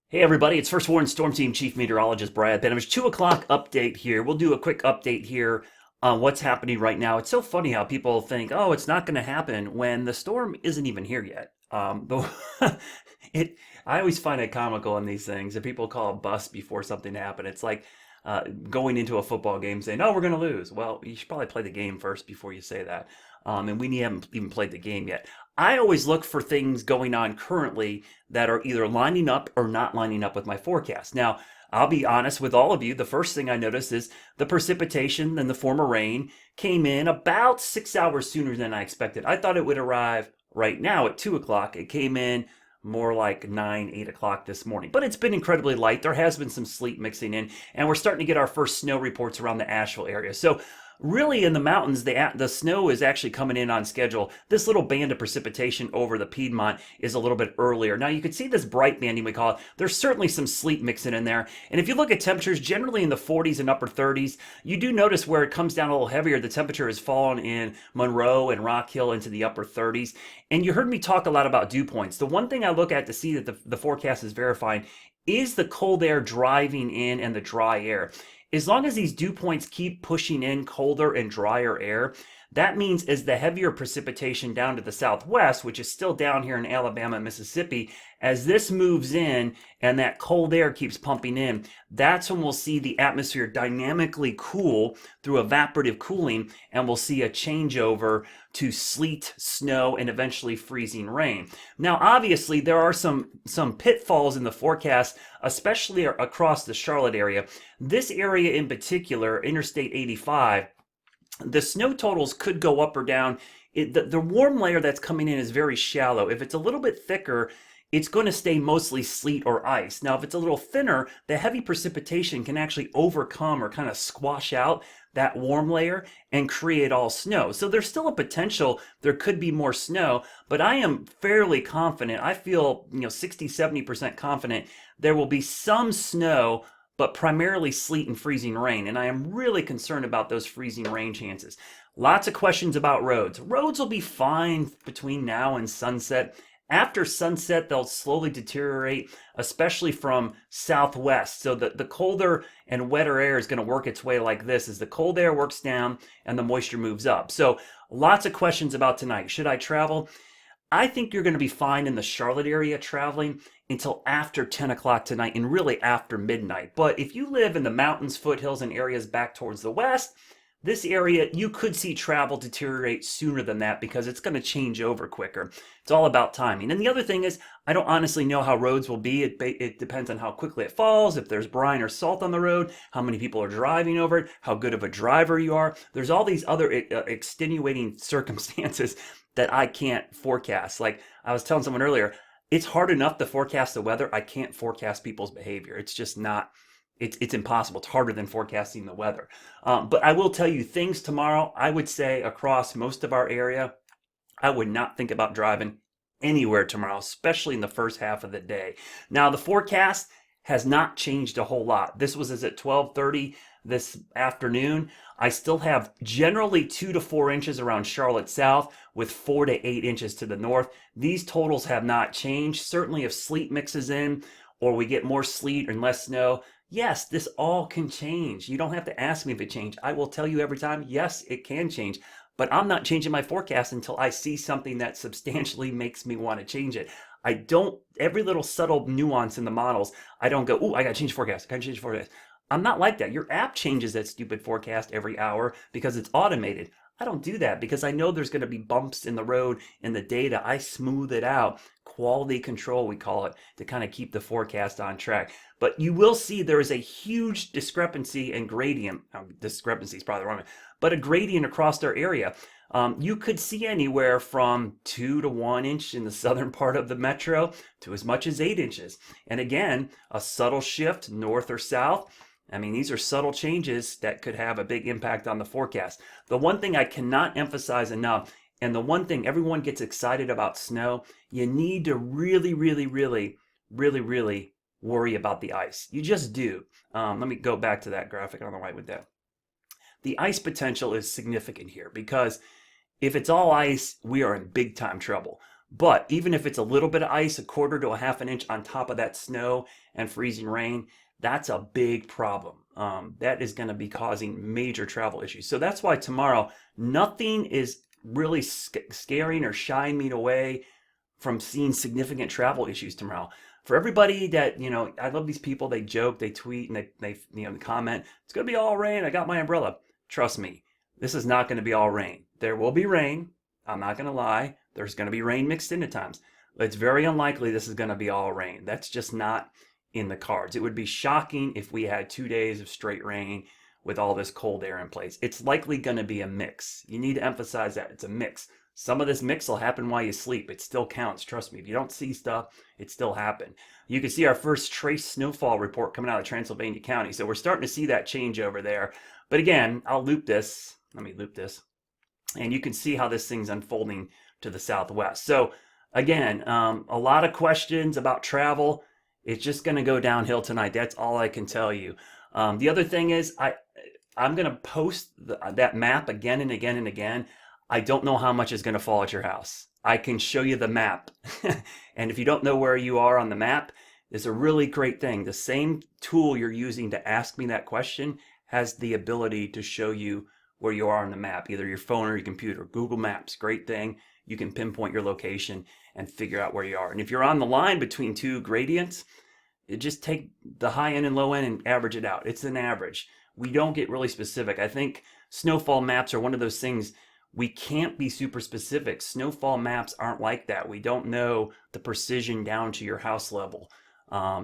Hey everybody, it's First Warn Storm Team Chief Meteorologist Brad Panovich. 2 o'clock update here. We'll do a quick update here on what's happening right now. It's so funny how people think, oh, it's not going to happen when the storm isn't even here yet. It, I always find it comical in these things that people call a bust before something happened. It's like going into a football game saying, oh, we're going to lose. Well, you should probably play the game first before you say that. And we haven't even played the game yet. I always look for things going on currently that are either lining up or not lining up with my forecast. Now, I'll be honest with all of you. The first thing I noticed is the precipitation in the form of rain came in about 6 hours sooner than I expected. I thought it would arrive right now at 2 o'clock. It came in more like 9, 8 o'clock this morning. But it's been incredibly light. There has been some sleet mixing in, and we're starting to get our first snow reports around the Asheville area. So really in the mountains, the snow is actually coming in on schedule. This little band of precipitation over the Piedmont is a little bit earlier. Now you can see this bright banding we call it. There's certainly some sleet mixing in there. And if you look at temperatures, generally in the 40s and upper 30s, you do notice where it comes down a little heavier. The temperature has fallen in Monroe and Rock Hill into the upper 30s. And you heard me talk a lot about dew points. The one thing I look at to see that the forecast is verifying is the cold air driving in and the dry air. As long as these dew points keep pushing in colder and drier air, that means as the heavier precipitation down to the southwest, which is still down here in Alabama and Mississippi, as this moves in and that cold air keeps pumping in, that's when we'll see the atmosphere dynamically cool through evaporative cooling, and we'll see a changeover to sleet, snow, and eventually freezing rain. Now, obviously, there are some pitfalls in the forecast, especially across the Charlotte area. This area in particular, Interstate 85, the snow totals could go up or down. The warm layer that's coming in is very shallow. If it's a little bit thicker, it's going to stay mostly sleet or ice. Now, if it's a little thinner, the heavy precipitation can actually overcome or kind of squash out that warm layer and create all snow. So there's still a potential there could be more snow, but I am fairly confident. I feel, 60, 70% confident there will be some snow, but primarily sleet and freezing rain. And I am really concerned about those freezing rain chances. Lots of questions about roads. Roads will be fine between now and sunset. After sunset, they'll slowly deteriorate, especially from southwest. So the colder and wetter air is going to work its way like this as the cold air works down and the moisture moves up. So lots of questions about tonight. Should I travel? I think you're going to be fine in the Charlotte area traveling until after 10 o'clock tonight and really after midnight. But if you live in the mountains, foothills, and areas back towards the west, this area, you could see travel deteriorate sooner than that because it's going to change over quicker. It's all about timing. And the other thing is, I don't honestly know how roads will be. It depends on how quickly it falls, if there's brine or salt on the road, how many people are driving over it, how good of a driver you are. There's all these other extenuating circumstances that I can't forecast. Like I was telling someone earlier, it's hard enough to forecast the weather. I can't forecast people's behavior. It's just not. It's impossible. It's harder than forecasting the weather. But I will tell you things tomorrow. I would say across most of our area, I would not think about driving anywhere tomorrow, especially in the first half of the day. Now, the forecast has not changed a whole lot. This was as at 12:30 this afternoon. I still have generally 2 to 4 inches around Charlotte South with 4 to 8 inches to the north. These totals have not changed. Certainly if sleet mixes in or we get more sleet and less snow, yes, this all can change. You don't have to ask me if it changed. I will tell you every time, yes, it can change. But I'm not changing my forecast until I see something that substantially makes me want to change it. I don't, every little subtle nuance in the models, I don't go, ooh, I got to change forecast. I got to change forecast. I'm not like that. Your app changes that stupid forecast every hour because it's automated. I don't do that because I know there's going to be bumps in the road in the data. I smooth it out. Quality control, we call it, to kind of keep the forecast on track. But you will see there is a huge discrepancy and gradient. Discrepancy is probably the wrong, but a gradient across our area. You could see anywhere from 2 to 1 inch in the southern part of the metro to as much as 8 inches. And again, a subtle shift north or south. I mean, these are subtle changes that could have a big impact on the forecast. The one thing I cannot emphasize enough, and the one thing everyone gets excited about snow, you need to really, really, really, really, really worry about the ice. You just do. Let me go back to that graphic. I don't know why I went down. The ice potential is significant here because if it's all ice, we are in big time trouble. But even if it's a little bit of ice, a quarter to a half an inch on top of that snow and freezing rain, that's a big problem. That is going to be causing major travel issues. So that's why tomorrow, nothing is really scaring or shying me away from seeing significant travel issues tomorrow. For everybody that, I love these people, they joke, they tweet, and they comment, it's going to be all rain. I got my umbrella. Trust me, this is not going to be all rain. There will be rain. I'm not going to lie. There's going to be rain mixed in at times. It's very unlikely this is going to be all rain. That's just not in the cards. It would be shocking if we had 2 days of straight rain with all this cold air in place. It's likely going to be a mix. You need to emphasize that it's a mix. Some of this mix will happen while you sleep. It still counts. Trust me. If you don't see stuff, it still happened. You can see our first trace snowfall report coming out of Transylvania County. So we're starting to see that change over there. But again, I'll loop this. Let me loop this. And you can see how this thing's unfolding to the southwest. So again, a lot of questions about travel. It's just going to go downhill tonight. That's all I can tell you. The other thing is I'm going to post that map again and again and again. I don't know how much is going to fall at your house. I can show you the map. And if you don't know where you are on the map, it's a really great thing. The same tool you're using to ask me that question has the ability to show you where you are on the map, either your phone or your computer. Google Maps, great thing. You can pinpoint your location and figure out where you are. And if you're on the line between two gradients, you just take the high end and low end and average it out. It's an average. We don't get really specific. I think snowfall maps are one of those things we can't be super specific. Snowfall maps aren't like that. We don't know the precision down to your house level.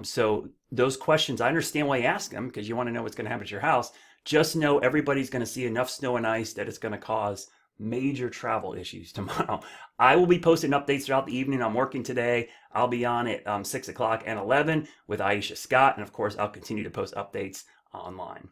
So those questions, I understand why you ask them, because you want to know what's going to happen at your house. Just know everybody's going to see enough snow and ice that it's going to cause major travel issues tomorrow. I will be posting updates throughout the evening. I'm working today. I'll be on at 6 o'clock and 11 with Aisha Scott. And of course, I'll continue to post updates online.